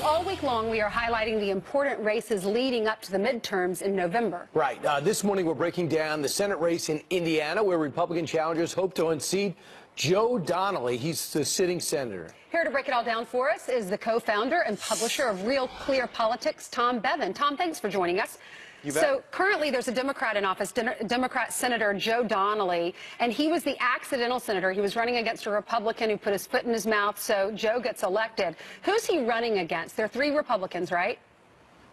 All week long, we are highlighting the important races leading up to the midterms in November. Right. This morning, we're breaking down the Senate race in Indiana, where Republican challengers hope to unseat Joe Donnelly. He's the sitting senator. Here to break it all down for us is the co-founder and publisher of Real Clear Politics, Tom Bevan. Tom, thanks for joining us. So currently there's a Democrat in office, Democrat Senator Joe Donnelly, and he was the accidental senator. He was running against a Republican who put his foot in his mouth, so Joe gets elected. Who's he running against? There are 3 Republicans, right?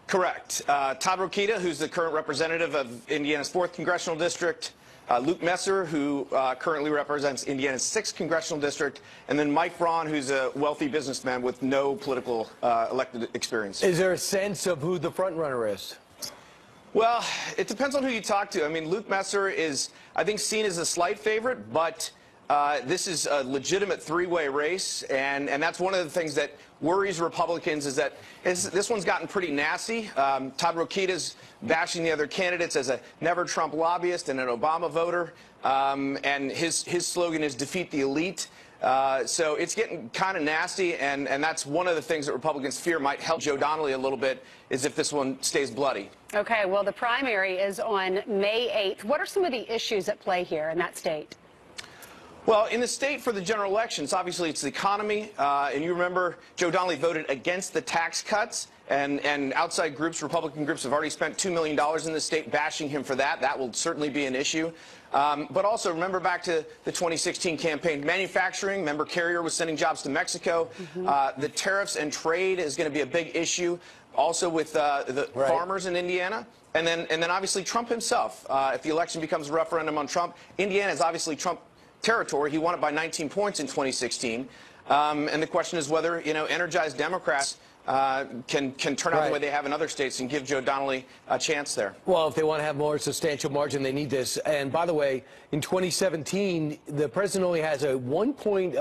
Correct. Todd Rokita, who's the current representative of Indiana's 4th Congressional District, Luke Messer, who currently represents Indiana's 6th Congressional District, and then Mike Braun, who's a wealthy businessman with no political elected experience. Is there a sense of who the front runner is? Well, it depends on who you talk to. I mean, Luke Messer is, I think, seen as a slight favorite, but this is a legitimate 3-way race, and that's one of the things that worries Republicans is that this one's gotten pretty nasty. Todd Rokita's bashing the other candidates as a never-Trump lobbyist and an Obama voter, and his slogan is defeat the elite. So it's getting kind of nasty, and that's one of the things that Republicans fear might help Joe Donnelly a little bit, is if this one stays bloody. Okay, well, the primary is on May 8th. What are some of the issues at play here in that state? Well, in the state for the general elections, obviously it's the economy, and you remember Joe Donnelly voted against the tax cuts, and outside groups, Republican groups, have already spent $2 million in the state bashing him for that. That will certainly be an issue. But also, remember back to the 2016 campaign, manufacturing, remember Carrier was sending jobs to Mexico. The tariffs and trade is going to be a big issue, also with the farmers in Indiana. And then obviously Trump himself. If the election becomes a referendum on Trump, Indiana is obviously Trump territory. He won it by 19 points in 2016. And the question is whether, energized Democrats can turn out the way they have in other states and give Joe Donnelly a chance there. Well, if they want to have more substantial margin, they need this. And by the way, in 2017, the president only has a 1 point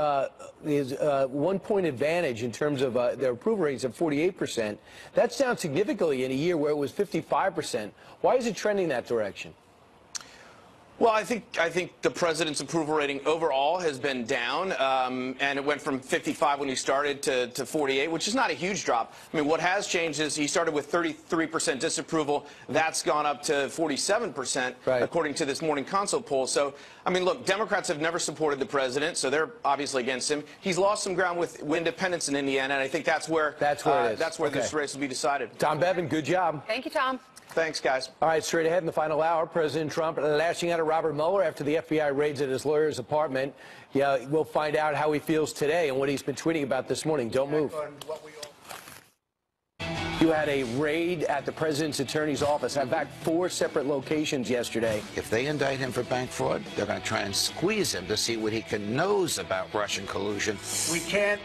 advantage in terms of their approval ratings of 48%. That's down significantly in a year where it was 55%. Why is it trending that direction? Well, I think the president's approval rating overall has been down, and it went from 55 when he started to 48, which is not a huge drop. I mean, what has changed is he started with 33% disapproval. That's gone up to 47%, according to this Morning Consult poll. So, I mean, look, Democrats have never supported the president, so they're obviously against him. He's lost some ground with independents in Indiana, and I think that's where this race will be decided. Tom Bevan, good job. Thank you, Tom. Thanks, guys. All right, straight ahead in the final hour, President Trump lashing out at Robert Mueller after the FBI raids at his lawyer's apartment. Yeah, we'll find out how he feels today and what he's been tweeting about this morning. Don't move. You had a raid at the president's attorney's office. In fact, 4 separate locations yesterday. If they indict him for bank fraud, they're going to try and squeeze him to see what he knows about Russian collusion. We can't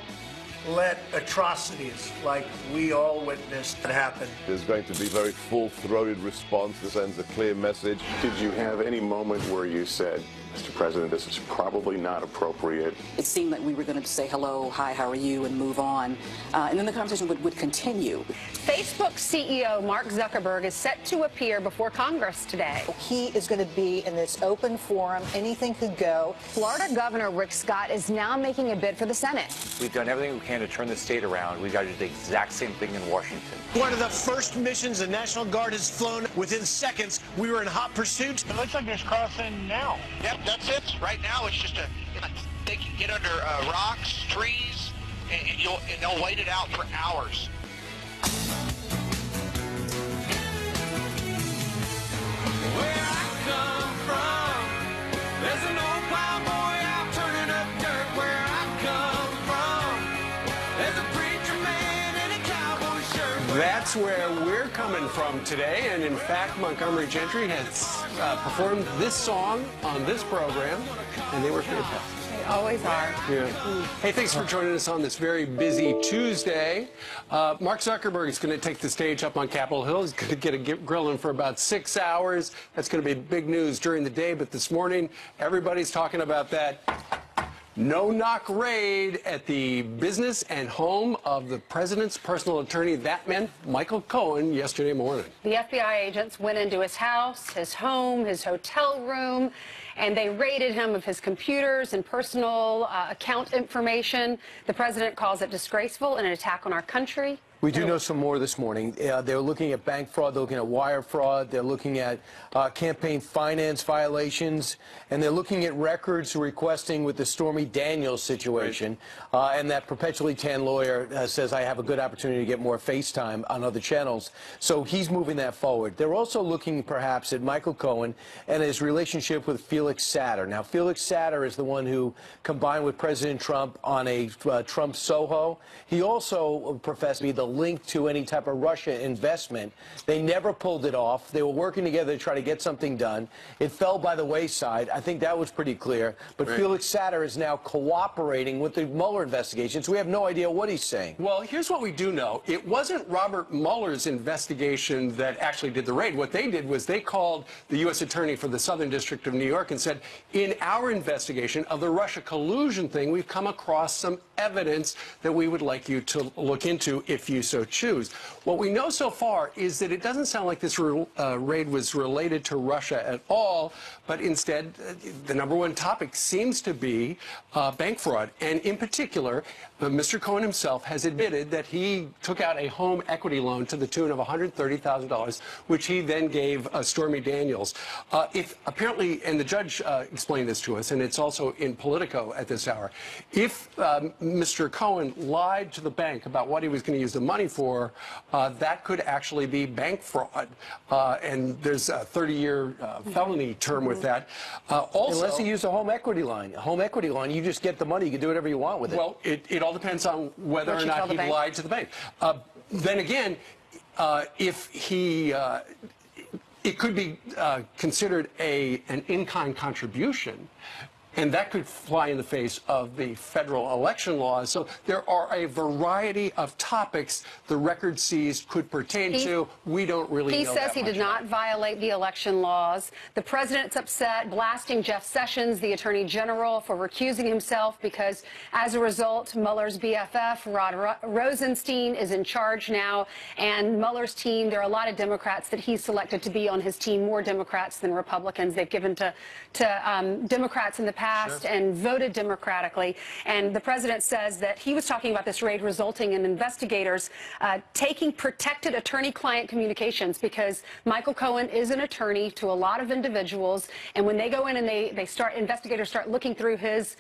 let atrocities like we all witnessed happen. There's going to be very full-throated response that sends a clear message. Did you have any moment where you said, Mr. President, this is probably not appropriate? It seemed like we were going to say hello, hi, how are you, and move on. And then the conversation would continue. Facebook CEO Mark Zuckerberg is set to appear before Congress today. He is going to be in this open forum. Anything could go. Florida Governor Rick Scott is now making a bid for the Senate. We've done everything we can to turn the state around. We've got to do the exact same thing in Washington. One of the first missions the National Guard has flown within seconds. We were in hot pursuit. It looks like there's crossing now. Yep, that's it. Right now, it's just they can get under rocks, trees, and they'll wait it out for hours. Where I come from, there's an old plowboy out turning up dirt. Where I come from, there's a preacher man in a cowboy shirt. That's where we're coming from today, and in fact, Montgomery Gentry has performed this song on this program, and they were fantastic. They always are. Yeah. Hey, thanks for joining us on this very busy Tuesday. Mark Zuckerberg is going to take the stage up on Capitol Hill. He's going to get a grilling for about 6 hours. That's going to be big news during the day, but this morning, everybody's talking about that no-knock raid at the business and home of the president's personal attorney. That meant Michael Cohen yesterday morning. The FBI agents went into his house, his home, his hotel room, and they raided him of his computers and personal account information. The president calls it disgraceful and an attack on our country. We do know some more this morning. They're looking at bank fraud, they're looking at wire fraud, they're looking at campaign finance violations, and they're looking at records requesting with the Stormy Daniels situation. And that perpetually tan lawyer says, I have a good opportunity to get more FaceTime on other channels. So he's moving that forward. They're also looking perhaps at Michael Cohen and his relationship with Felix Sater. Now, Felix Sater is the one who combined with President Trump on a Trump Soho. He also professed to be the link to any type of Russia investment. They never pulled it off. They were working together to try to get something done. It fell by the wayside. I think that was pretty clear. But Felix Sater is now cooperating with the Mueller investigation, so we have no idea what he's saying. Well, here's what we do know. It wasn't Robert Mueller's investigation that actually did the raid. What they did was they called the U.S. Attorney for the Southern District of New York and said, in our investigation of the Russia collusion thing, we've come across some evidence that we would like you to look into if you so choose. What we know so far is that it doesn't sound like this raid was related to Russia at all, but instead the #1 topic seems to be bank fraud. And in particular, Mr. Cohen himself has admitted that he took out a home equity loan to the tune of $130,000, which he then gave Stormy Daniels. If apparently, and the judge explained this to us, and it's also in Politico at this hour, if Mr. Cohen lied to the bank about what he was going to use the money for, that could actually be bank fraud. And there's a 30-year felony term with that. Also, unless he used a home equity line. A home equity line, you just get the money. You can do whatever you want with it. Well, it all depends on whether or not he lied to the bank. Then again, if he... it could be considered an in-kind contribution, and that could fly in the face of the federal election laws. So there are a variety of topics the record seized could pertain to. We don't really know. He says he did not violate the election laws. The president's upset, blasting Jeff Sessions, the attorney general, for recusing himself because, as a result, Mueller's BFF, Rod Rosenstein, is in charge now. And Mueller's team, there are a lot of Democrats that he's selected to be on his team, more Democrats than Republicans. They've given to Democrats in the past and voted democratically. And the president says that he was talking about this raid resulting in investigators taking protected attorney-client communications, because Michael Cohen is an attorney to a lot of individuals. And when they go in and investigators start looking through his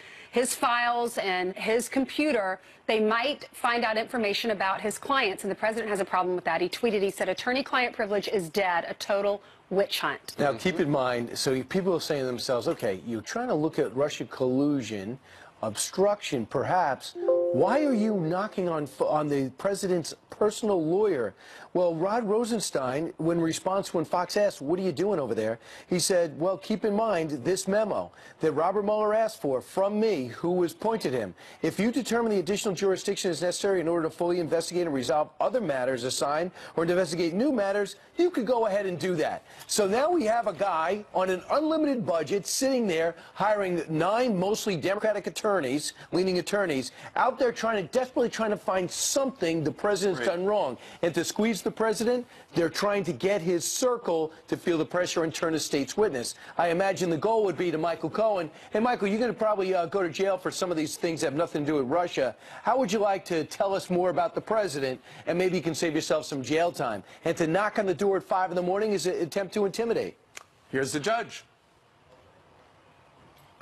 files and his computer, they might find out information about his clients. And the president has a problem with that. He tweeted, he said, attorney-client privilege is dead, a total witch hunt. Now, keep in mind, so people are saying to themselves, okay, you're trying to look at Russia collusion, obstruction, perhaps. Why are you knocking on the president's personal lawyer? Well, Rod Rosenstein, when Fox asked, what are you doing over there? He said, well, keep in mind this memo that Robert Mueller asked for from me, who was pointed him. If you determine the additional jurisdiction is necessary in order to fully investigate and resolve other matters assigned or to investigate new matters, you could go ahead and do that. So now we have a guy on an unlimited budget sitting there hiring 9 mostly Democratic attorneys, leading attorneys, out there desperately trying to find something the president's done wrong. And to squeeze the president, they're trying to get his circle to feel the pressure and turn a state's witness. I imagine the goal would be to Michael Cohen, hey, Michael, you're going to probably go to jail for some of these things that have nothing to do with Russia. How would you like to tell us more about the president, and maybe you can save yourself some jail time? And to knock on the door at 5 in the morning is an attempt to intimidate. Here's the judge.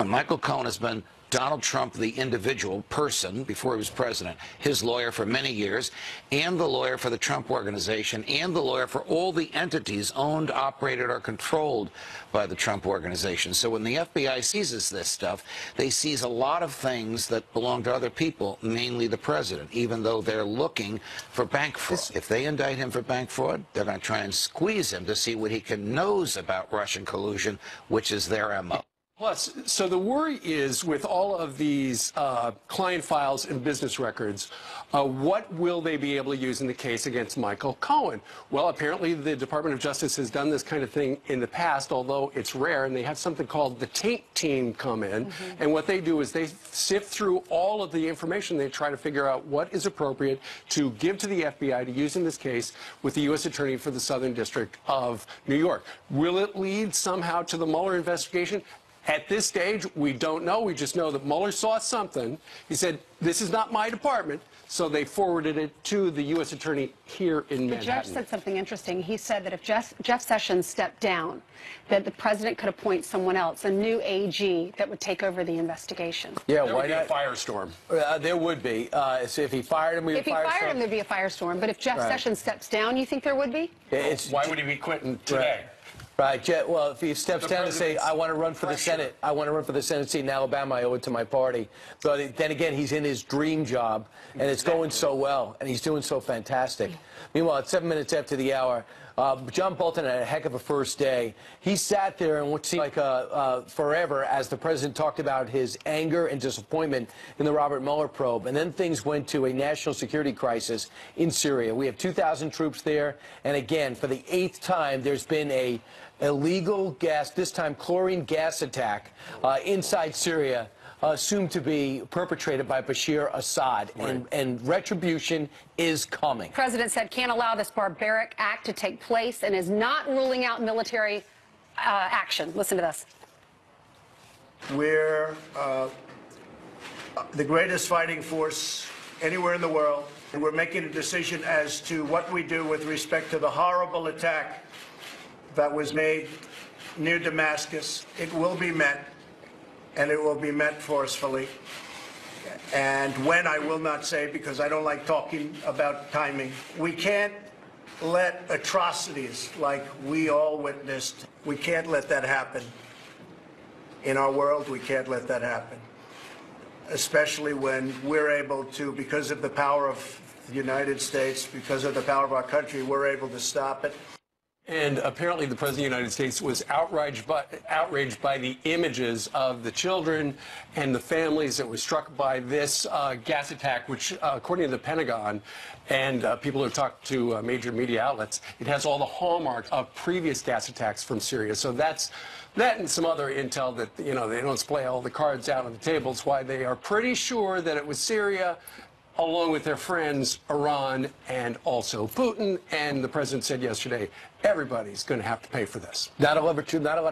Michael Cohen has been Donald Trump, the individual person, before he was president, his lawyer for many years, and the lawyer for the Trump Organization, and the lawyer for all the entities owned, operated, or controlled by the Trump Organization. So when the FBI seizes this stuff, they seize a lot of things that belong to other people, mainly the president, even though they're looking for bank fraud. If they indict him for bank fraud, they're going to try and squeeze him to see what he knows about Russian collusion, which is their MO. Plus, so the worry is, with all of these client files and business records, what will they be able to use in the case against Michael Cohen? Well, apparently the Department of Justice has done this kind of thing in the past, although it's rare, and they have something called the taint team come in, and what they do is they sift through all of the information. They try to figure out what is appropriate to give to the FBI to use in this case with the U.S. Attorney for the Southern District of New York. Will it lead somehow to the Mueller investigation? At this stage, we don't know. We just know that Mueller saw something. He said, this is not my department. So they forwarded it to the U.S. attorney here in Manhattan. The judge said something interesting. He said that if Jeff Sessions stepped down, that the president could appoint someone else, a new AG that would take over the investigation. Yeah, there why would be not? A firestorm. There would be. So if he fired him, if he fired him, there'd be a firestorm. But if Jeff Sessions steps down, you think there would be? Why would he be quitting today? Right. Well, if he steps down and say, I want to run for the Senate, I want to run for the Senate seat in Alabama, I owe it to my party. But then again, he's in his dream job, and it's going so well, and he's doing so fantastic. Meanwhile, at 7 minutes after the hour, John Bolton had a heck of a first day. He sat there and what seemed like forever as the president talked about his anger and disappointment in the Robert Mueller probe. And then things went to a national security crisis in Syria. We have 2,000 troops there. And again, for the 8th time, there's been a illegal gas, this time chlorine gas attack inside Syria. Assumed to be perpetrated by Bashir Assad, and retribution is coming. The president said can't allow this barbaric act to take place and is not ruling out military action. Listen to this. We're the greatest fighting force anywhere in the world, and we're making a decision as to what we do with respect to the horrible attack that was made near Damascus. It will be met. And it will be met forcefully. And when, I will not say, because I don't like talking about timing. We can't let atrocities like we all witnessed, we can't let that happen. In our world, we can't let that happen. Especially when we're able to, because of the power of the United States, because of the power of our country, we're able to stop it. And apparently the President of the United States was outraged by the images of the children and the families that were struck by this gas attack, which, according to the Pentagon and people who talked to major media outlets, it has all the hallmarks of previous gas attacks from Syria. So that's that and some other intel that, you know, they don't display all the cards out on the tables, why they are pretty sure that it was Syria, along with their friends, Iran, and also Putin. And the president said yesterday, everybody's going to have to pay for this. Not a lot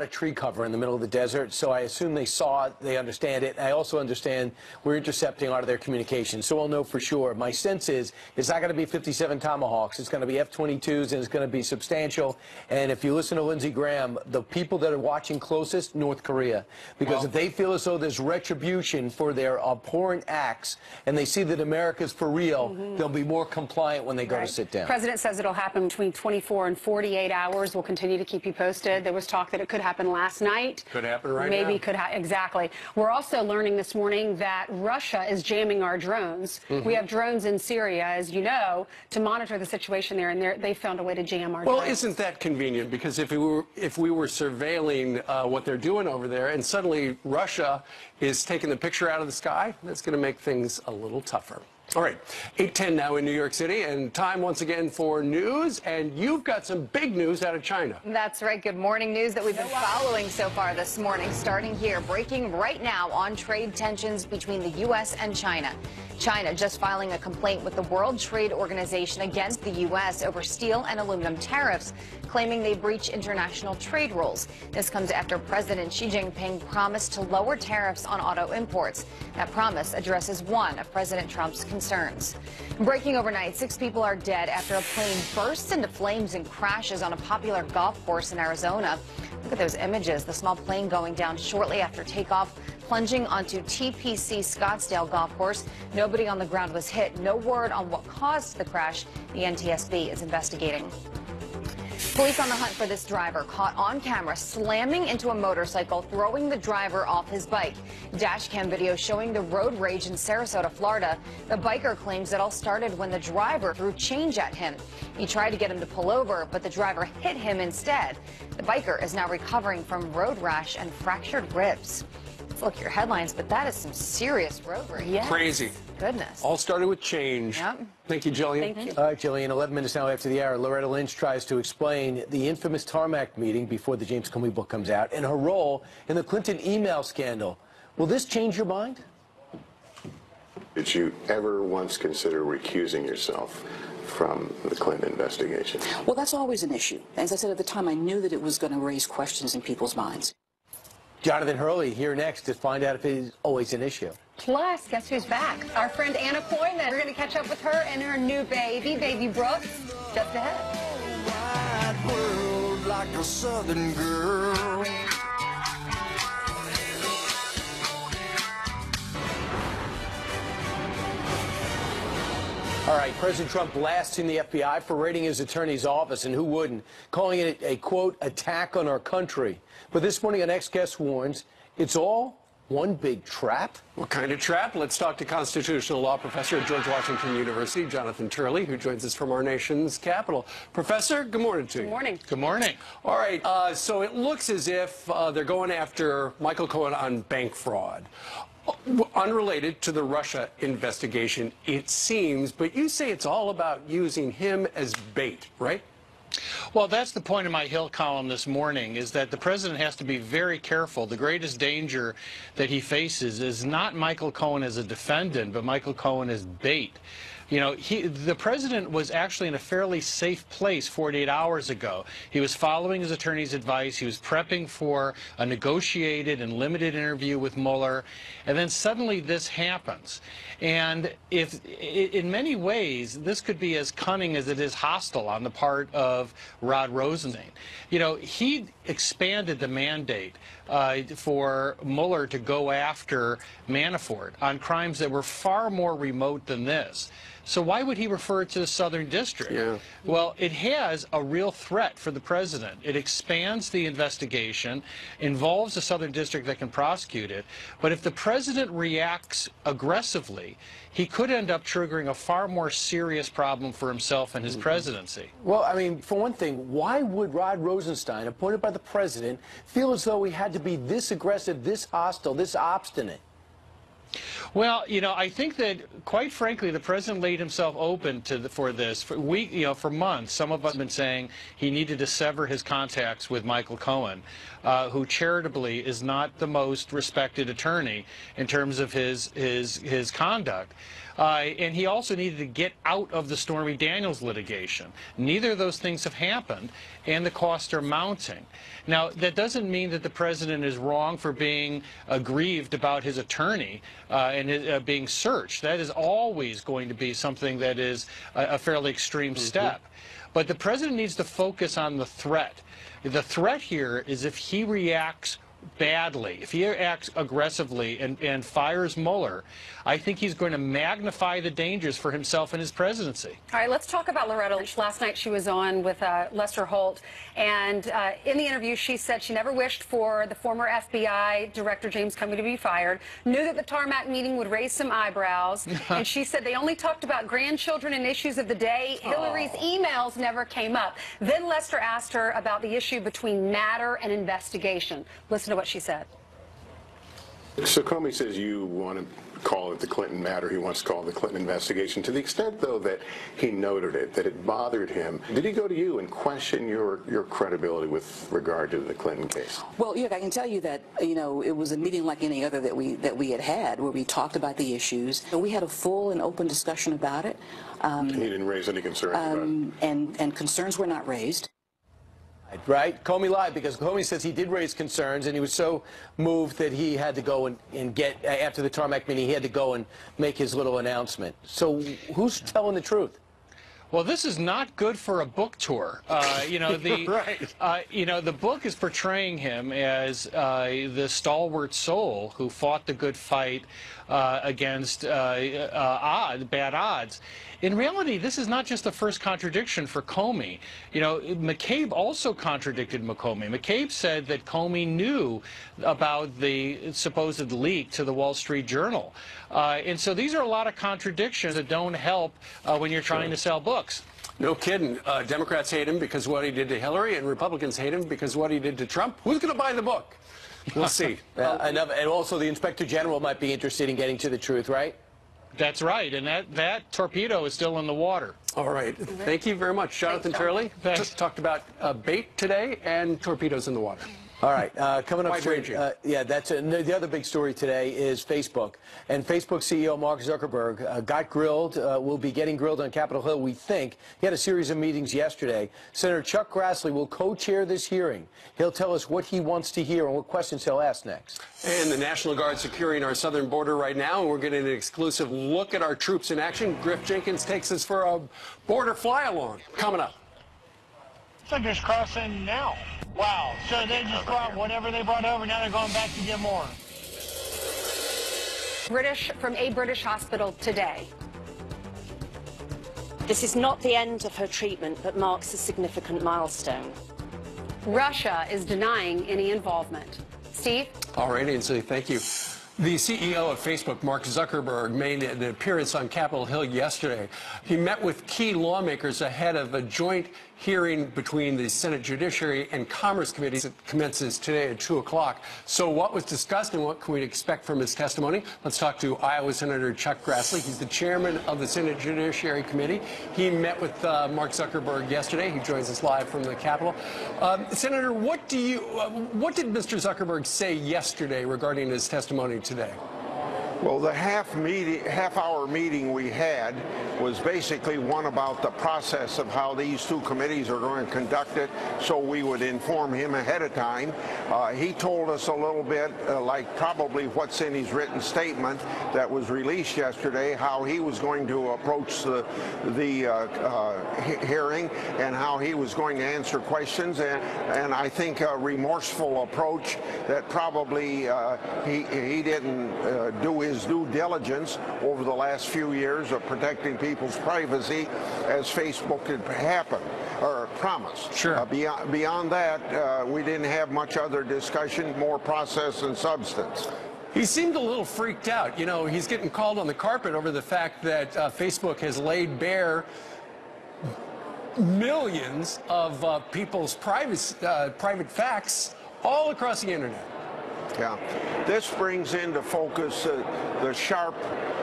of tree cover in the middle of the desert, so I assume they saw it, they understand it. I also understand we're intercepting a lot of their communications, so we'll know for sure. My sense is it's not going to be 57 Tomahawks. It's going to be F-22s, and it's going to be substantial. And if you listen to Lindsey Graham, the people that are watching closest, North Korea. Because if they feel as though there's retribution for their abhorrent acts, and they see that America's for real, they'll be more compliant when they go to sit down. The president says it'll happen between 24 and 48 hours. We'll continue to keep you posted. There was talk that it could happen last night. Could happen right now. Maybe could exactly. We're also learning this morning that Russia is jamming our drones. We have drones in Syria, as you know, to monitor the situation there, and they found a way to jam our drones. Well, isn't that convenient? Because if we were surveilling what they're doing over there, and suddenly Russia is taking the picture out of the sky, that's going to make things a little tougher. All right, 8:10 now in New York City, and time once again for news, and you've got some big news out of China. That's right. Good morning news that we've been following so far this morning, starting here, breaking right now on trade tensions between the U.S. and China. China just filing a complaint with the World Trade Organization against the U.S. over steel and aluminum tariffs, claiming they breach international trade rules. This comes after President Xi Jinping promised to lower tariffs on auto imports. That promise addresses one of President Trump's concerns. Breaking overnight, 6 people are dead after a plane bursts into flames and crashes on a popular golf course in Arizona. Look at those images. The small plane going down shortly after takeoff, plunging onto TPC Scottsdale Golf Course. Nobody on the ground was hit. No word on what caused the crash. The NTSB is investigating. Police on the hunt for this driver caught on camera slamming into a motorcycle, throwing the driver off his bike. Dash cam video showing the road rage in Sarasota, Florida. The biker claims it all started when the driver threw change at him. He tried to get him to pull over, but the driver hit him instead. The biker is now recovering from road rash and fractured ribs. Let's look at your headlines, but that is some serious road rage. Yes. Crazy. Goodness. All started with change. Yep. Thank you, Jillian. Thank you. All right, Jillian, 11 minutes now after the hour, Loretta Lynch tries to explain the infamous tarmac meeting before the James Comey book comes out and her role in the Clinton email scandal. Will this change your mind? Did you ever once consider recusing yourself from the Clinton investigation? Well, that's always an issue. As I said at the time, I knew that it was going to raise questions in people's minds. Jonathan Hurley here next to find out if it is always an issue. Plus, guess who's back? Our friend Anna Koyman. We're going to catch up with her and her new baby Brooks, just ahead. Wide world like a southern girl. All right, President Trump blasting the FBI for raiding his attorney's office, and who wouldn't, calling it a, quote, attack on our country. But this morning, our next guest warns it's all one big trap. What kind of trap? Let's talk to constitutional law professor at George Washington University, Jonathan Turley, who joins us from our nation's capital. Professor, good morning to you. Good morning. Good morning. All right, so it looks as if they're going after Michael Cohen on bank fraud. Unrelated to the Russia investigation, it seems, but you say it's all about using him as bait, right? Well, that's the point of my Hill column this morning, is that the president has to be very careful. The greatest danger that he faces is not Michael Cohen as a defendant, but Michael Cohen as bait. You know, the president was actually in a fairly safe place 48 hours ago. He was following his attorney's advice. He was prepping for a negotiated and limited interview with Mueller. And then suddenly this happens. And if, in many ways, this could be as cunning as it is hostile on the part of Rod Rosenstein. You know, he expanded the mandate for Mueller to go after Manafort on crimes that were far more remote than this. So why would he refer to the Southern District? Yeah. Well, it has a real threat for the president. It expands the investigation, involves the Southern District that can prosecute it. But if the president reacts aggressively, he could end up triggering a far more serious problem for himself and his presidency. Well, I mean, for one thing, why would Rod Rosenstein, appointed by the president, feel as though he had to be this aggressive, this hostile, this obstinate? Well, you know, I think that, quite frankly, the president laid himself open for this. For months, some of us have been saying he needed to sever his contacts with Michael Cohen, who charitably is not the most respected attorney in terms of his conduct. And he also needed to get out of the Stormy Daniels litigation. Neither of those things have happened, and the costs are mounting. Now, that doesn't mean that the president is wrong for being aggrieved about his attorney and being searched. That is always going to be something that is a fairly extreme step. But the president needs to focus on the threat. The threat here is if he reacts badly, if he acts aggressively and fires Mueller, I think he's going to magnify the dangers for himself and his presidency. All right, let's talk about Loretta Lynch. Last night she was on with Lester Holt, and in the interview she said she never wished for the former FBI Director James Comey to be fired, knew that the tarmac meeting would raise some eyebrows, and she said they only talked about grandchildren and issues of the day. Hillary's emails never came up. Then Lester asked her about the issue between matter and investigation. Listen to what she said. So Comey says you want to call it the Clinton matter. He wants to call it the Clinton investigation. To the extent, though, that he noted it, that it bothered him, did he go to you and question your credibility with regard to the Clinton case? Well, yeah, I can tell you that, you know, it was a meeting like any other that we had where we talked about the issues. We had a full and open discussion about it. And he didn't raise any concerns about it? And concerns were not raised. Right? Comey lied because Comey says he did raise concerns, and he was so moved that he had to go and get, after the tarmac meeting, he had to go and make his little announcement. So who's telling the truth? Well, this is not good for a book tour. You know, the book is portraying him as the stalwart soul who fought the good fight against bad odds. In reality, this is not just the first contradiction for Comey. You know, McCabe also contradicted Comey. McCabe said that Comey knew about the supposed leak to the Wall Street Journal. And so these are a lot of contradictions that don't help when you're trying to sell books. No kidding. Democrats hate him because of what he did to Hillary, and Republicans hate him because of what he did to Trump. Who's going to buy the book? We'll see. And also the Inspector General might be interested in getting to the truth, right? That's right, and that torpedo is still in the water. All right. Thank you very much. Jonathan Turley just talked about bait today and torpedoes in the water. All right, coming up Wide-ranging. yeah, that's the other big story today is Facebook. And Facebook CEO Mark Zuckerberg got grilled, will be getting grilled on Capitol Hill, we think. He had a series of meetings yesterday. Senator Chuck Grassley will co-chair this hearing. He'll tell us what he wants to hear and what questions he'll ask next. And the National Guard securing our southern border right now, and we're getting an exclusive look at our troops in action. Griff Jenkins takes us for a border fly-along. Coming up. So they're just crossing now. Wow. So they just brought whatever they brought over, now they're going back to get more. From a British hospital today. This is not the end of her treatment, but marks a significant milestone. Russia is denying any involvement. Steve? All right, Ainsley, thank you. The CEO of Facebook, Mark Zuckerberg, made an appearance on Capitol Hill yesterday. He met with key lawmakers ahead of a joint hearing between the Senate Judiciary and Commerce Committees that commences today at 2 o'clock. So what was discussed and what can we expect from his testimony? Let's talk to Iowa Senator Chuck Grassley. He's the chairman of the Senate Judiciary Committee. He met with Mark Zuckerberg yesterday. He joins us live from the Capitol. Senator, what did Mr. Zuckerberg say yesterday regarding his testimony today? Well, the half-hour meeting we had was basically one about the process of how these two committees are going to conduct it, so we would inform him ahead of time. He told us a little bit, like probably what's in his written statement that was released yesterday, how he was going to approach the hearing and how he was going to answer questions, and I think a remorseful approach that probably he didn't do his due diligence over the last few years of protecting people's privacy as Facebook had happened or promised. Sure. Beyond that, we didn't have much other discussion, more process and substance. He seemed a little freaked out. You know, he's getting called on the carpet over the fact that Facebook has laid bare millions of people's private facts all across the internet. Yeah. This brings into focus the sharp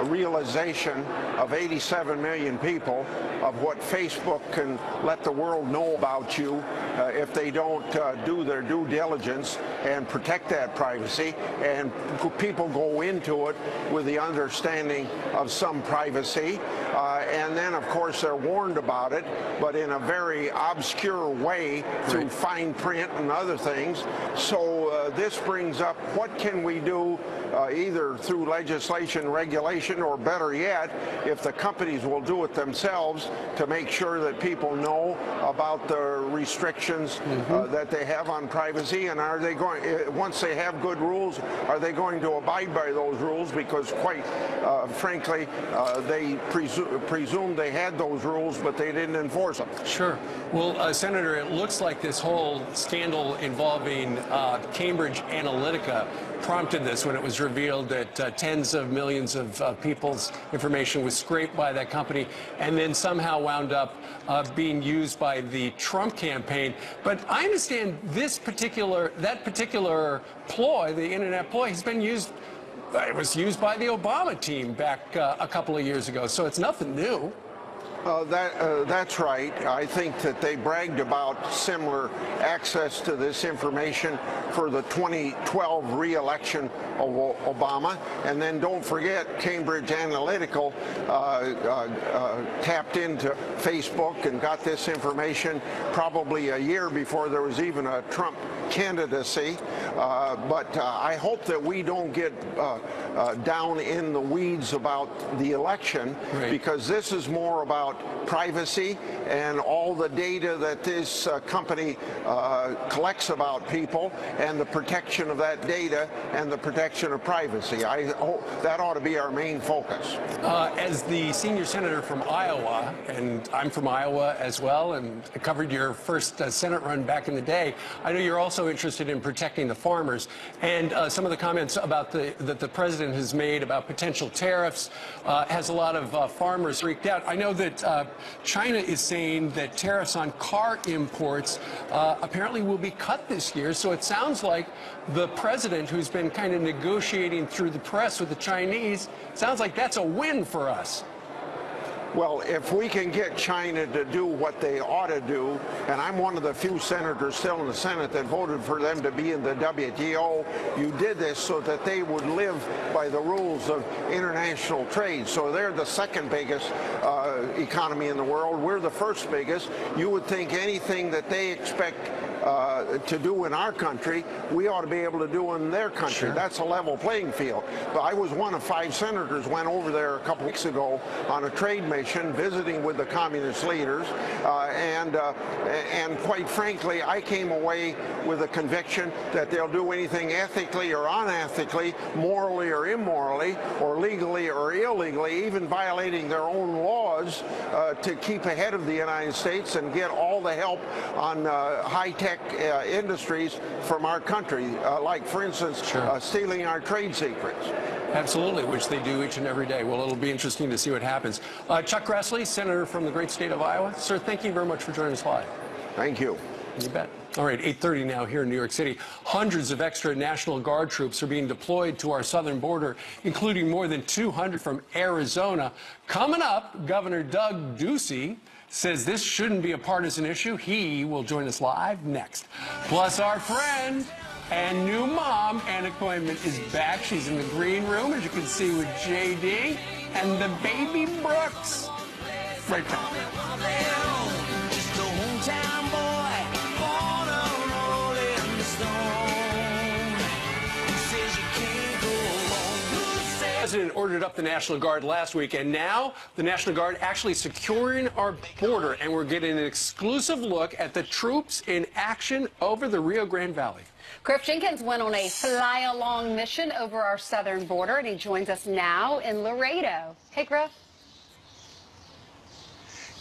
realization of 87 million people of what Facebook can let the world know about you if they don't do their due diligence and protect that privacy. And people go into it with the understanding of some privacy. And then, of course, they're warned about it, but in a very obscure way through fine print and other things. So this brings up what can we do either through legislation, regulation, or better yet, if the companies will do it themselves to make sure that people know about the restrictions that they have on privacy, and are they going, once they have good rules, are they going to abide by those rules? Because quite frankly, they presumed they had those rules, but they didn't enforce them. Sure. Well, Senator, it looks like this whole scandal involving Cambridge Analytica prompted this when it was revealed that tens of millions of people's information was scraped by that company and then somehow wound up being used by the Trump campaign. But I understand that particular ploy, the internet ploy, has been used. It was used by the Obama team back a couple of years ago, so it's nothing new. That's right. I think that they bragged about similar access to this information for the 2012 re-election of Obama. And then don't forget, Cambridge Analytica tapped into Facebook and got this information probably a year before there was even a Trump candidacy. But I hope that we don't get down in the weeds about the election, because this is more about privacy and all the data that this company collects about people and the protection of that data and the protection of privacy. I hope that ought to be our main focus. As the senior senator from Iowa, and I'm from Iowa as well, and I covered your first Senate run back in the day, I know you're also interested in protecting the farmers, and some of the comments about that the president has made about potential tariffs has a lot of farmers freaked out. I know that China is saying that tariffs on car imports apparently will be cut this year, so it sounds like the president, who's been kind of negotiating through the press with the Chinese, sounds like that's a win for us. Well, if we can get China to do what they ought to do, and I'm one of the few senators still in the Senate that voted for them to be in the WTO, you did this so that they would live by the rules of international trade. So they're the second biggest economy in the world. We're the first biggest. You would think anything that they expect to do in our country, we ought to be able to do in their country. Sure. That's a level playing field. But I was one of 5 senators went over there a couple weeks ago on a trade mission, visiting with the communist leaders, and quite frankly, I came away with a conviction that they'll do anything ethically or unethically, morally or immorally, or legally or illegally, even violating their own laws to keep ahead of the United States and get all the help on high-tech industries from our country, like, for instance, stealing our trade secrets. Absolutely, which they do each and every day. Well, it'll be interesting to see what happens. Chuck Grassley, Senator from the great state of Iowa. Sir, thank you very much for joining us live. Thank you. You bet. All right, 8:30 now here in New York City. Hundreds of extra National Guard troops are being deployed to our southern border, including more than 200 from Arizona. Coming up, Governor Doug Ducey says this shouldn't be a partisan issue. He will join us live next. Plus, our friend and new mom, Anna Koyman, is back. She's in the green room, as you can see, with JD and the baby Brooks. Right back. The President ordered up the National Guard last week, and now the National Guard actually securing our border, and we're getting an exclusive look at the troops in action over the Rio Grande Valley. Griff Jenkins went on a fly-along mission over our southern border, and he joins us now in Laredo. Hey, Griff.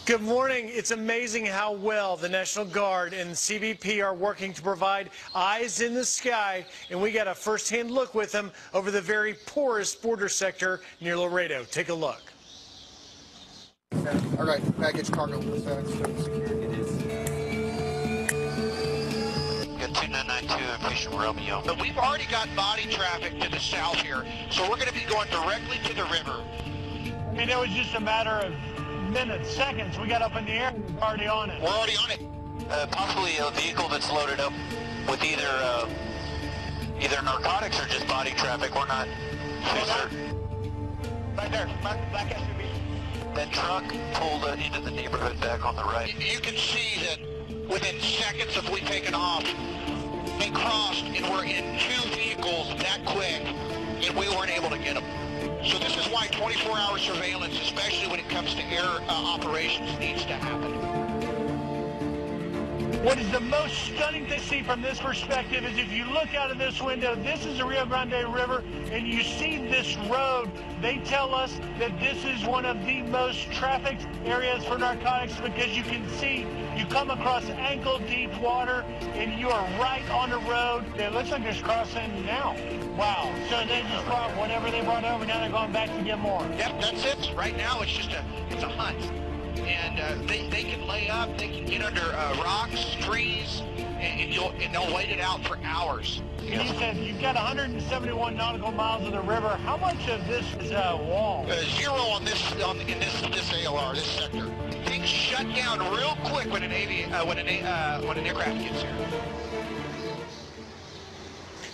Good morning. It's amazing how well the National Guard and CBP are working to provide eyes in the sky, and we got a first-hand look with them over the very porous border sector near Laredo. Take a look. All right, baggage cargo. Security it is. Got 2992 Impatient Romeo. But we've already got body traffic to the south here, so we're going to be going directly to the river. I mean, it was just a matter of minutes, seconds. We got up in the air and we're already on it. We're already on it. Possibly a vehicle that's loaded up with either narcotics or just body traffic. We're not too certain. Right there, black SUV. That truck pulled into the neighborhood back on the right. You can see that within seconds of we taking off, they crossed and were in 2 vehicles that quick, and we weren't able to get them. So this is why 24-hour surveillance, especially when it comes to air operations, needs to happen. What is the most stunning to see from this perspective is if you look out of this window, this is the Rio Grande River, and you see this road. They tell us that this is one of the most trafficked areas for narcotics because you can see you come across ankle-deep water, and you are right on the road. It looks like there's crossing now. Wow. So they just brought whatever they brought over. Now they're going back to get more. Yep, that's it. Right now it's just it's a hunt. And they can lay up, they can get under rocks, trees, and they'll wait it out for hours. And he said you've got 171 nautical miles of the river. How much of this is wall? 0 on this in this ALR, this sector. Things shut down real quick when an aircraft gets here.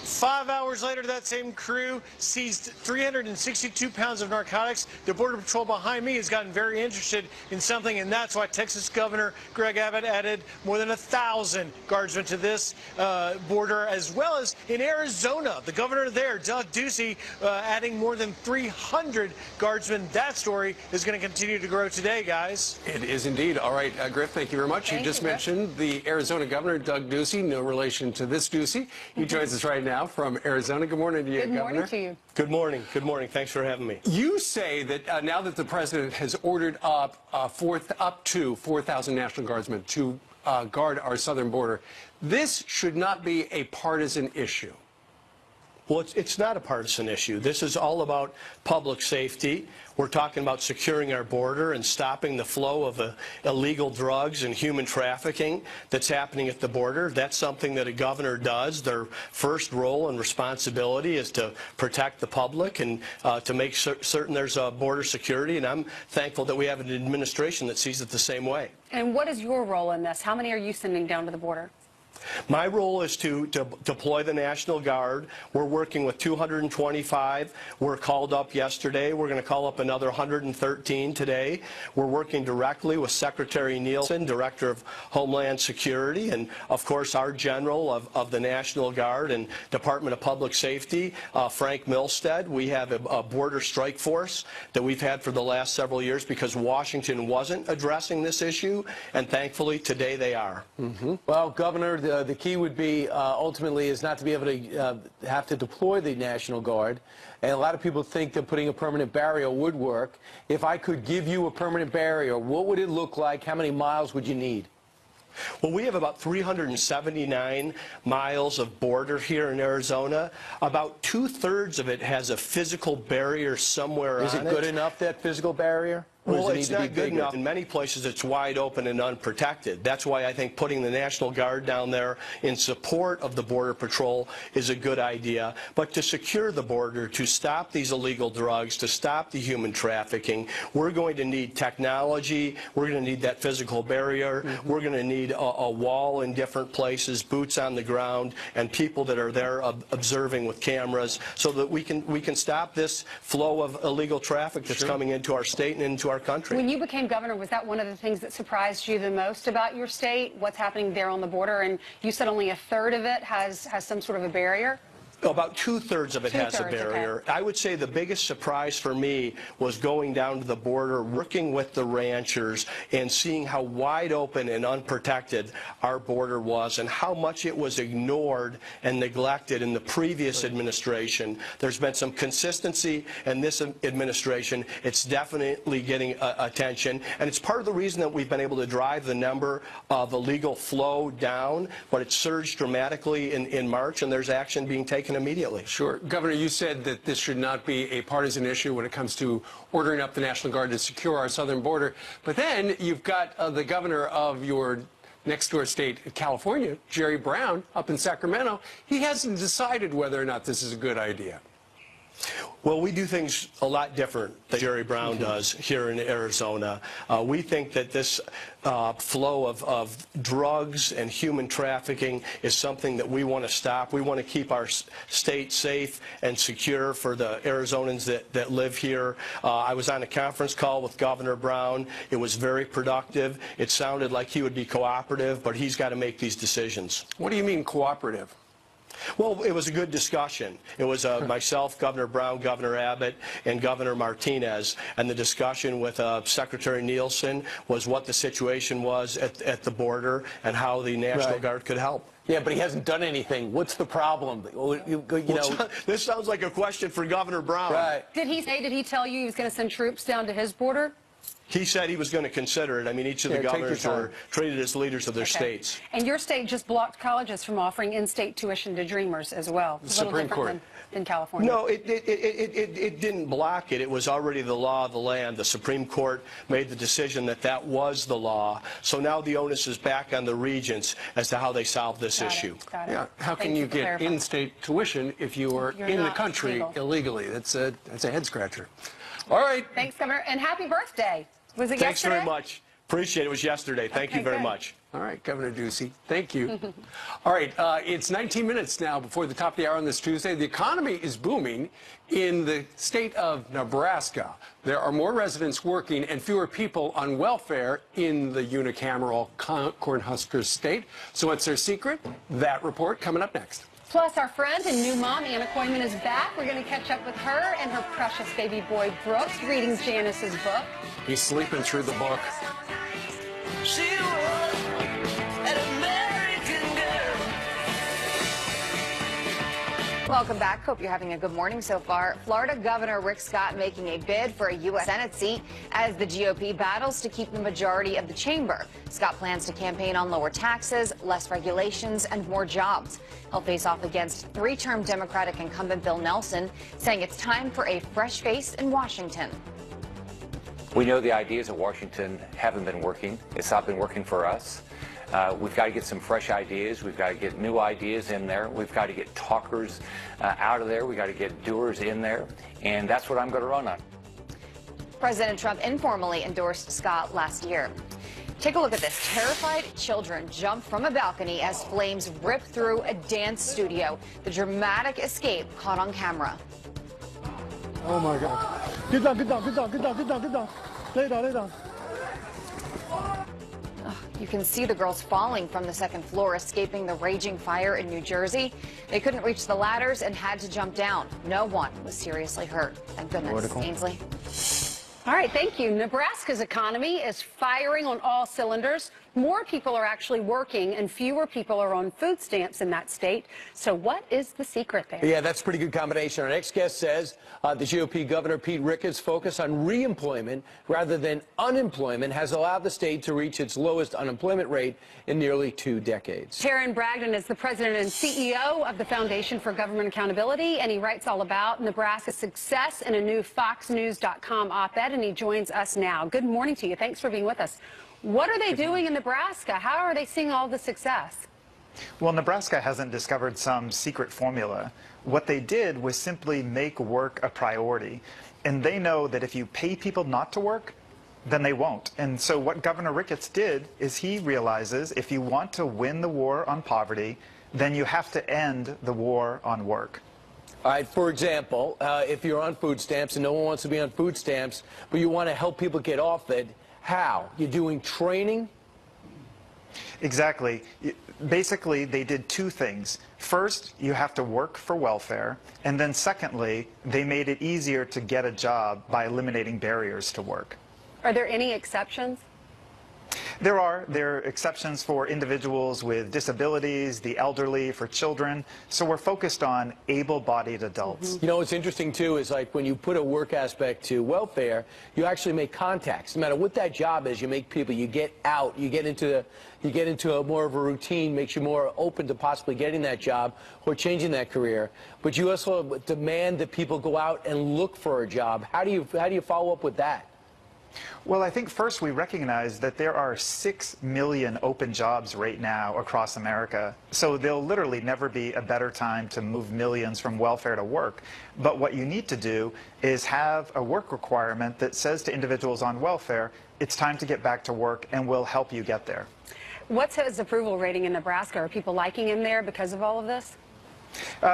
5 hours later, that same crew seized 362 pounds of narcotics. The Border Patrol behind me has gotten very interested in something, and that's why Texas Governor Greg Abbott added more than 1,000 guardsmen to this border, as well as in Arizona. The governor there, Doug Ducey, adding more than 300 guardsmen. That story is going to continue to grow today, guys. It is indeed. All right, Griff, thank you very much. You just mentioned the Arizona governor, Doug Ducey, no relation to this Ducey. He joins us right now from Arizona. Good morning to you, Governor. Good morning to you. Good morning. Good morning. Thanks for having me. You say that now that the president has ordered up to 4,000 National Guardsmen to guard our southern border, this should not be a partisan issue. Well, it's not a partisan issue. This is all about public safety. We're talking about securing our border and stopping the flow of illegal drugs and human trafficking that's happening at the border. That's something that a governor does. Their first role and responsibility is to protect the public and to make certain there's border security. And I'm thankful that we have an administration that sees it the same way. And what is your role in this? How many are you sending down to the border? My role is to deploy the National Guard. We're working with 225. We're called up yesterday. We're going to call up another 113 today. We're working directly with Secretary Nielsen, Director of Homeland Security, and of course our General of the National Guard and Department of Public Safety, Frank Milstead. We have a border strike force that we've had for the last several years because Washington wasn't addressing this issue, and thankfully today they are. Well, Governor, the key would be ultimately is not to be able to have to deploy the National Guard. And a lot of people think that putting a permanent barrier would work. If I could give you a permanent barrier, what would it look like? How many miles would you need? Well, we have about 379 miles of border here in Arizona. About 2/3 of it has a physical barrier somewhere on it. Is it good enough, that physical barrier? Well, it's not good enough. In many places, it's wide open and unprotected. That's why I think putting the National Guard down there in support of the Border Patrol is a good idea. But to secure the border, to stop these illegal drugs, to stop the human trafficking, we're going to need technology. We're going to need that physical barrier. We're going to need a wall in different places, boots on the ground, and people that are there observing with cameras so that we can stop this flow of illegal traffic that's coming into our state and into our country. When you became governor, was that one of the things that surprised you the most about your state? What's happening there on the border? And you said only 1/3 of it has some sort of a barrier? About 2/3 of it has a barrier. Okay. I would say the biggest surprise for me was going down to the border, working with the ranchers, and seeing how wide open and unprotected our border was and how much it was ignored and neglected in the previous administration. There's been some consistency in this administration. It's definitely getting attention, and it's part of the reason that we've been able to drive the number of illegal flow down, but it surged dramatically in March, and there's action being taken immediately. Sure. Governor, you said that this should not be a partisan issue when it comes to ordering up the National Guard to secure our southern border. But then you've got the governor of your next-door state, California, Jerry Brown, up in Sacramento. He hasn't decided whether or not this is a good idea. Well, we do things a lot different than Jerry Brown does here in Arizona. We think that this flow of drugs and human trafficking is something that we want to stop. We want to keep our state safe and secure for the Arizonans that live here. I was on a conference call with Governor Brown. It was very productive. It sounded like he would be cooperative, but he's got to make these decisions. What do you mean cooperative? Well, it was a good discussion. It was myself, Governor Brown, Governor Abbott, and Governor Martinez. And the discussion with Secretary Nielsen was what the situation was at the border and how the National Guard could help. Yeah, but he hasn't done anything. What's the problem? This sounds like a question for Governor Brown. Right. Did he tell you he was going to send troops down to his border? He said he was going to consider it. I mean, each of the governors were treated as leaders of their states. And your state just blocked colleges from offering in-state tuition to Dreamers as well. The Supreme Court. In California. No, it didn't block it. It was already the law of the land. The Supreme Court made the decision that that was the law. So now the onus is back on the regents as to how they solve this issue. Got it. Yeah. How can you get in-state tuition if you are in the country illegally? That's a head-scratcher. All right. Thanks, Governor, and happy birthday. Was it Thanks yesterday? very much. Appreciate it. It was yesterday. Thank you very much. All right, Governor Ducey. Thank you. All right, it's 19 minutes now before the top of the hour on this Tuesday. The economy is booming in the state of Nebraska. There are more residents working and fewer people on welfare in the unicameral Cornhusker state. So what's their secret? That report coming up next. Plus, our friend and new mom, Anna Koyman, is back. We're going to catch up with her and her precious baby boy, Brooks, reading Janice's book. He's sleeping through the book. She was an American girl. Welcome back. Hope you're having a good morning so far. Florida Governor Rick Scott making a bid for a U.S. Senate seat as the GOP battles to keep the majority of the chamber. Scott plans to campaign on lower taxes, less regulations, and more jobs. He'll face off against three-term Democratic incumbent Bill Nelson, saying it's time for a fresh face in Washington. We know the ideas of Washington haven't been working. It's not been working for us. We've got to get some fresh ideas. We've got to get new ideas in there. We've got to get talkers out of there. We've got to get doers in there. And that's what I'm going to run on. President Trump informally endorsed Scott last year. Take a look at this. Terrified children jump from a balcony as flames rip through a dance studio. The dramatic escape caught on camera. Oh my God. Get down, get down, get down, get down, get down, get down. Lay down, lay down. You can see the girls falling from the second floor, escaping the raging fire in New Jersey. They couldn't reach the ladders and had to jump down. No one was seriously hurt. Thank goodness. Ainsley. All right, thank you. Nebraska's economy is firing on all cylinders. More people are actually working and fewer people are on food stamps in that state. So what is the secret there? Yeah, that's a pretty good combination. Our next guest says the GOP Governor Pete Ricketts' focus on reemployment rather than unemployment has allowed the state to reach its lowest unemployment rate in nearly 2 decades. Taryn Bragdon is the president and CEO of the Foundation for Government Accountability, and he writes all about Nebraska's success in a new FoxNews.com op-ed, and he joins us now. Good morning to you. Thanks for being with us. What are they doing in Nebraska? How are they seeing all the success? Well, Nebraska hasn't discovered some secret formula. What they did was simply make work a priority. And they know that if you pay people not to work, then they won't. And so what Governor Ricketts did is he realizes if you want to win the war on poverty, then you have to end the war on work. All right, for example, if you're on food stamps and no one wants to be on food stamps, but you want to help people get off it, how? You're doing training? Exactly. Basically, they did 2 things. First, you have to work for welfare. And then secondly, they made it easier to get a job by eliminating barriers to work. Are there any exceptions? There are exceptions for individuals with disabilities, the elderly, for children. So we're focused on able-bodied adults. You know, what's interesting, too, is like when you put a work aspect to welfare, you actually make contacts. No matter what that job is, you make people, you get out, you get into a more of a routine, makes you more open to possibly getting that job or changing that career. But you also demand that people go out and look for a job. How do you follow up with that? Well, I think first we recognize that there are 6 million open jobs right now across America. So there'll literally never be a better time to move millions from welfare to work. But what you need to do is have a work requirement that says to individuals on welfare, it's time to get back to work and we'll help you get there. What's his approval rating in Nebraska? Are people liking him there because of all of this?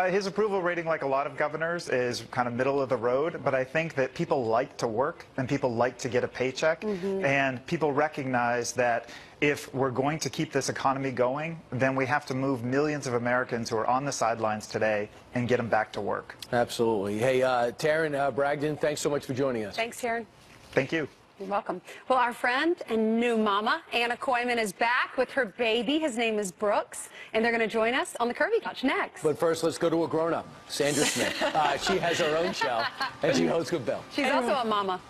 His approval rating, like a lot of governors, is kind of middle of the road, but I think that people like to work and people like to get a paycheck, and people recognize that if we're going to keep this economy going, then we have to move millions of Americans who are on the sidelines today and get them back to work. Absolutely. Hey, Taryn Bragdon, thanks so much for joining us. Thanks, Taryn. Thank you. You're welcome. Well, our friend and new mama, Anna Koyman, is back with her baby. His name is Brooks, and they're going to join us on the Kirby Couch next. But first, let's go to a grown-up, Sandra Smith. She has her own show, and she hosts Good Bill. She's also a mama.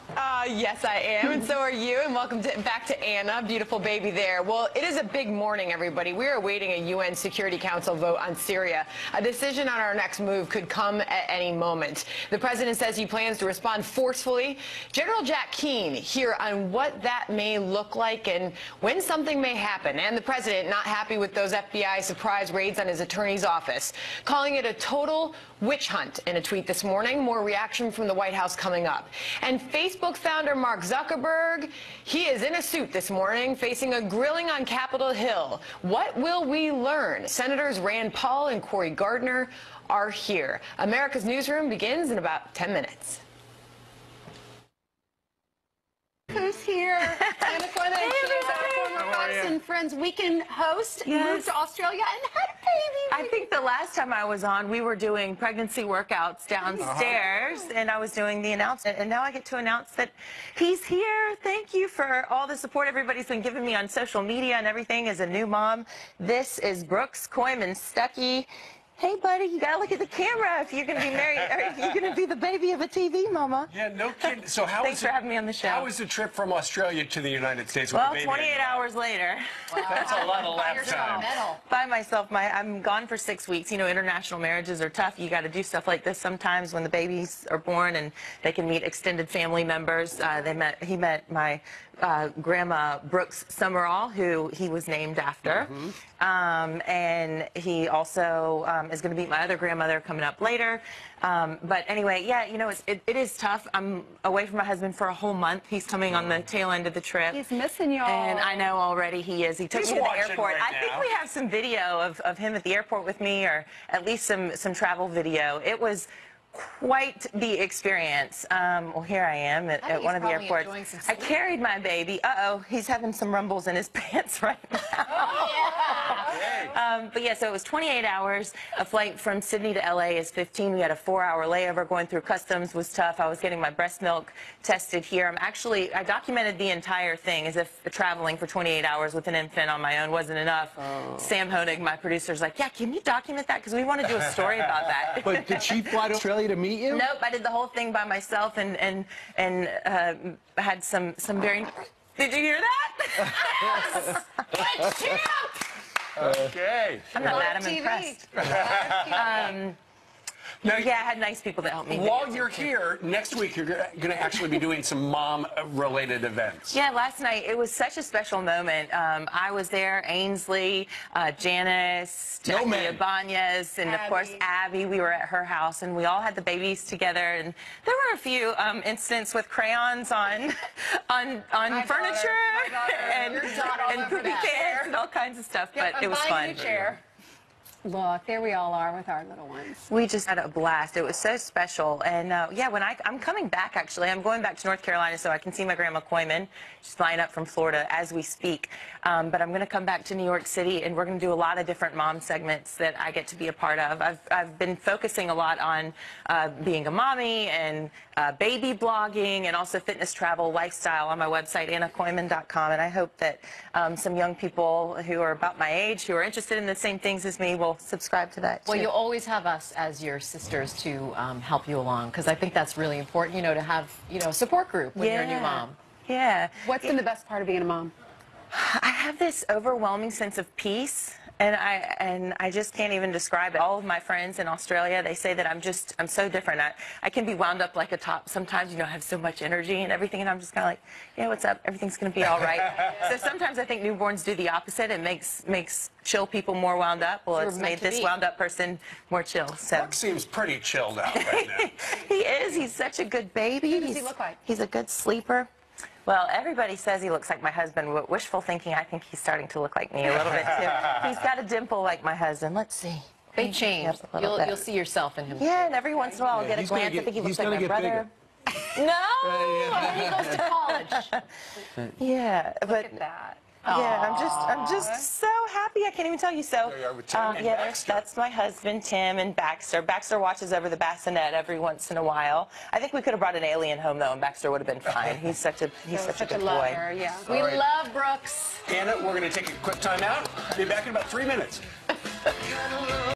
Yes, I am, and so are you, and welcome back to Anna, beautiful baby there. Well, it is a big morning, everybody. We are awaiting a UN Security Council vote on Syria. A decision on our next move could come at any moment. The president says he plans to respond forcefully. General Jack Keane here on what that may look like and when something may happen. And the president not happy with those FBI surprise raids on his attorney's office, calling it a total witch hunt in a tweet this morning. More reaction from the White House coming up. And Facebook founder Mark Zuckerberg, he is in a suit this morning facing a grilling on Capitol Hill. What will we learn? Senators Rand Paul and Cory Gardner are here. America's Newsroom begins in about 10 minutes. Who's here? Anna Koyman. Hey, she is our former Fox and Friends weekend host. Moved to Australia and had a baby. I think the last time I was on, we were doing pregnancy workouts downstairs, and I was doing the announcement, and now I get to announce that he's here. Thank you for all the support everybody's been giving me on social media and everything as a new mom. This is Brooks Koyman Stuckey. Hey, buddy, you gotta look at the camera if you're gonna be married, or if you're gonna be the baby of a TV mama. Yeah, no kidding. So how Thanks for having me on the show. How was the trip from Australia to the United States? With Well, the baby 28 hours later. Wow. That's a lot of lap time. By myself. I'm gone for 6 weeks. You know, international marriages are tough. You got to do stuff like this sometimes when the babies are born and they can meet extended family members. He met my grandma Brooks Summerall, who he was named after. And he also is going to meet my other grandmother coming up later. But anyway, yeah, you know, it is tough. I'm away from my husband for a whole month. He's coming on the tail end of the trip. He's missing y'all. And I know already he is. He took me to the airport. Right I think we have some video of him at the airport with me, or at least some travel video. It was quite the experience. Well, here I am at one of the airports. I carried my baby. Uh-oh, he's having some rumbles in his pants right now. But yeah, so it was 28 hours. A flight from Sydney to LA is 15. We had a 4-hour layover. Going through customs was tough. I was getting my breast milk tested here. I documented the entire thing as if traveling for 28 hours with an infant on my own wasn't enough. Sam Honig, my producer's like, yeah, can you document that? Because we want to do a story about that. But did she fly to Australia to meet you? Nope, I did the whole thing by myself and had some very... Did you hear that? Good champ! Okay. I'm not mad, I'm impressed. Now, yeah, I had nice people that helped me. While you're here, next week you're going to actually be doing some mom-related events. Yeah, last night, it was such a special moment. I was there, Ainsley, Janice, Jackie Ibanez, and of course Abby. We were at her house, and we all had the babies together. And there were a few incidents with crayons on furniture and poopy pants and all kinds of stuff, but it was fun. Look, there we all are with our little ones. We just had a blast. It was so special. And yeah, when I'm coming back, actually. I'm going back to North Carolina so I can see my grandma Coyman. She's flying up from Florida as we speak. But I'm going to come back to New York City, and we're going to do a lot of different mom segments that I get to be a part of. I've been focusing a lot on being a mommy and baby blogging and also fitness, travel, lifestyle on my website, AnnaKoyman.com. And I hope that some young people who are about my age, who are interested in the same things as me, will subscribe to that, too. Well, you'll always have us as your sisters to help you along, because I think that's really important, you know, to have, you know, a support group when you're a new mom. Yeah. What's been the best part of being a mom? I have this overwhelming sense of peace, and I just can't even describe it. All of my friends in Australia, they say that I'm so different. I can be wound up like a top sometimes, you know, I have so much energy and everything, and I'm just kind of like, yeah, what's up? Everything's going to be all right. So sometimes I think newborns do the opposite. It makes chill people more wound up. Well, it's made this wound up person more chill. So Mark seems pretty chilled out right now. He is. He's such a good baby. What does he look like? He's a good sleeper. Well, everybody says he looks like my husband, but wishful thinking, I think he's starting to look like me a little bit, too. He's got a dimple like my husband. Let's see. They change. You'll see yourself in him. Yeah, and every once in a while I'll get a glance. I think he looks like my brother. No! He goes to college. Yeah, but... Look at that. Yeah, I'm just so happy. I can't even tell you. So, yeah, that's my husband, Tim, and Baxter. Baxter watches over the bassinet every once in a while. I think we could have brought an alien home, though, and Baxter would have been fine. He's such a good boy. Yeah. We love Brooks. Anna, we're going to take a quick time out. Be back in about 3 minutes.